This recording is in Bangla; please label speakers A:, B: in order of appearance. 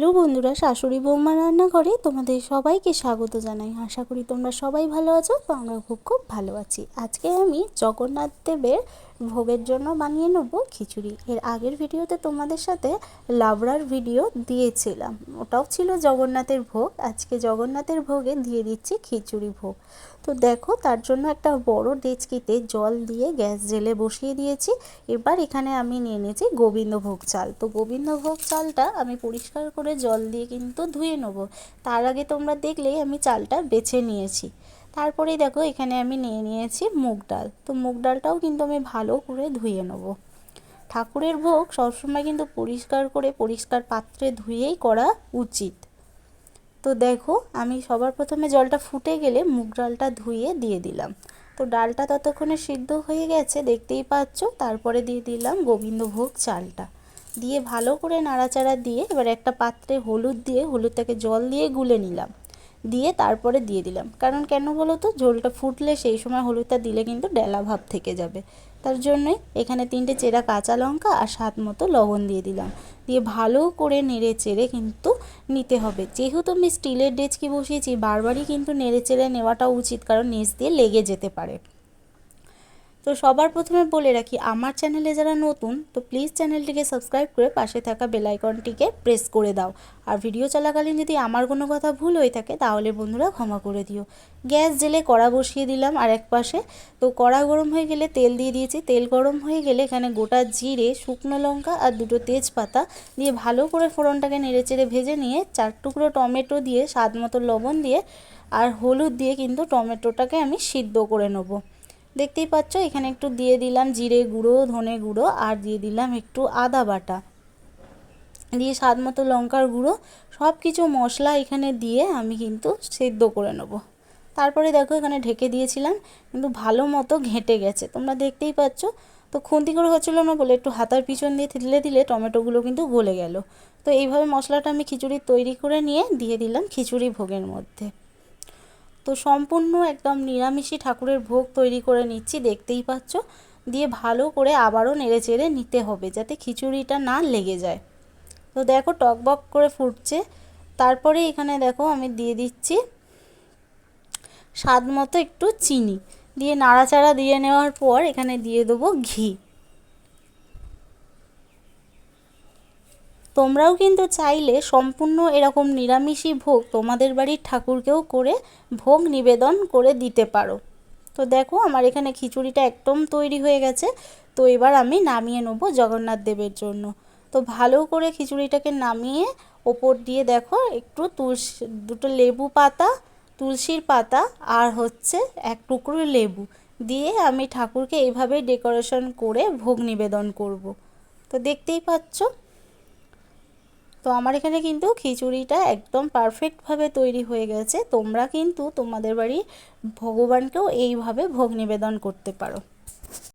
A: হ্যালো বন্ধুরা, শাশুড়ি বৌমা রান্নাঘরে তোমাদের সবাইকে স্বাগত জানাই। আশা করি তোমরা সবাই ভালো আছো। তো আমরা খুব খুব ভালো আছি। আজকে আমি জগন্নাথ দেবের ভোগের জন্য বানিয়ে নেব খিচুড়ি। এর আগের ভিডিওতে তোমাদের সাথে লাবড়ার ভিডিও দিয়েছিলাম, ওটাও ছিল জগন্নাথের ভোগ। আজকে জগন্নাথের ভোগে দিয়ে দিচ্ছি খিচুড়ি ভোগ। তো দেখো, তার জন্য একটা বড় ডেচকিতে জল দিয়ে গ্যাস জেলে বসিয়ে দিয়েছি। এবার এখানে আমি নিয়ে নিয়েছি গোবিন্দভোগ চাল। তো গোবিন্দভোগ চালটা আমি পরিষ্কার করে জল দিয়ে কিন্তু ধুয়ে নেব। তার আগে তোমরা দেখলেই আমি চালটা বেছে নিয়েছি। তারপরেই দেখো, এখানে আমি নিয়ে নিয়েছি মুগ ডাল। তো মুগ ডালটাও কিন্তু আমি ভালো করে ধুয়ে নেব। ঠাকুরের ভোগ সবসময় কিন্তু পরিষ্কার করে পরিষ্কার পাত্রে ধুয়েই করা উচিত। তো দেখো, আমি সবার প্রথমে জলটা ফুটে গেলে মুগ ডালটা ধুয়ে দিয়ে দিলাম। তো ডালটা ততক্ষণে সিদ্ধ হয়ে গেছে, দেখতেই পাচ্ছ। তারপরে দিয়ে দিলাম গোবিন্দভোগ চালটা, দিয়ে ভালো করে নাড়াচাড়া দিয়ে এবার একটা পাত্রে হলুদ দিয়ে হলুদটাকে জল দিয়ে গুলে নিলাম। দিয়ে তারপরে দিয়ে দিলাম, কারণ কেন বলো তো, ঝোলটা ফুটলে সেই সময় হলুদটা দিলে কিন্তু ডেলা ভাব থেকে যাবে। তার জন্যই এখানে 3টে চেরা কাঁচা লঙ্কা আর স্বাদ মতো লবণ দিয়ে দিলাম। দিয়ে ভালো করে নেড়ে চেড়ে কিন্তু নিতে হবে। যেহেতু আমি স্টিলের ডেচকি বসিয়েছি, বারবারই কিন্তু নেড়ে চেড়ে নেওয়াটা উচিত, কারণ নিচ দিয়ে লেগে যেতে পারে। তো সবার প্রথমে বলে রাখি, আমার চ্যানেলে যারা নতুন, তো প্লিজ চ্যানেলটিকে সাবস্ক্রাইব করে পাশে থাকা বেল আইকনটিকে প্রেস করে দাও। আর ভিডিও চলাকালীন যদি আমার কোনো কথা ভুল হয়ে থাকে তাহলে বন্ধুরা ক্ষমা করে দিও। গ্যাস জেলে কড়া বসিয়ে দিলাম আর এক পাশে। তো কড়া গরম হয়ে গেলে তেল দিয়ে দিয়েছি। তেল গরম হয়ে গেলে এখানে গোটা জিরে, শুকনো লঙ্কা আর 2টো তেজপাতা দিয়ে ভালো করে ফোড়নটাকে নেড়েচেড়ে ভেজে নিয়ে 4 টুকরো টমেটো দিয়ে স্বাদ মতো লবণ দিয়ে আর হলুদ দিয়ে কিন্তু টমেটোটাকে আমি সিদ্ধ করে নেবো। দেখতেই পাচ্ছ, এখানে একটু দিয়ে দিলাম জিরে গুঁড়ো, ধনে গুঁড়ো আর দিয়ে দিলাম একটু আদা বাটা, দিয়ে স্বাদ মতো লঙ্কার গুঁড়ো, সব কিছু মশলা এখানে দিয়ে আমি কিন্তু সেদ্ধ করে নেব। তারপরে দেখো, এখানে ঢেকে দিয়েছিলাম, কিন্তু ভালো মতো ঘেঁটে গেছে, তোমরা দেখতেই পাচ্ছ। তো খুন্তি করে হচ্ছিলো না বলে একটু হাতার পিছন দিয়ে থেতলে দিলে টমেটোগুলো কিন্তু গলে গেল। তো এইভাবে মশলাটা আমি খিচুড়ি তৈরি করে নিয়ে দিয়ে দিলাম খিচুড়ি ভোগের মধ্যে। তো সম্পূর্ণ একদম নিরামিষই ঠাকুরের ভোগ তৈরি করে নিচ্ছি, দেখতেই পাচ্ছ। দিয়ে ভালো করে আবারও নেড়ে চেড়ে নিতে হবে, যাতে খিচুড়িটা না লেগে যায়। তো দেখো, টকবক করে ফুটছে। তারপরে এখানে দেখো আমি দিয়ে দিচ্ছি স্বাদ মতো একটু চিনি, দিয়ে নাড়াচাড়া দিয়ে নেওয়ার পর এখানে দিয়ে দেবো ঘি। তোমরাও কিন্তু চাইলে সম্পূর্ণ এরকম নিরামিষই ভোগ তোমাদের বাড়ির ঠাকুরকেও করে ভোগ নিবেদন করে দিতে পারো। তো দেখো, আমার এখানে খিচুড়িটা একদম তৈরি হয়ে গেছে। তো এবার আমি নামিয়ে নেব জগন্নাথ দেবের জন্য। তো ভালো করে খিচুড়িটাকে নামিয়ে ওপর দিয়ে দেখো একটু দুটো লেবু পাতা, তুলসীর পাতা আর হচ্ছে 1 টুকরো লেবু দিয়ে আমি ঠাকুরকে এইভাবে ডেকোরেশন করে ভোগ নিবেদন করব। তো দেখতেই পাচ্ছ। তো আমার এখানে কিন্তু খিচুড়িটা একদম পারফেক্টভাবে তৈরি হয়ে গেছে। তোমরা কিন্তু তোমাদের বাড়ির ভগবানকেও এইভাবে ভোগ নিবেদন করতে পারো।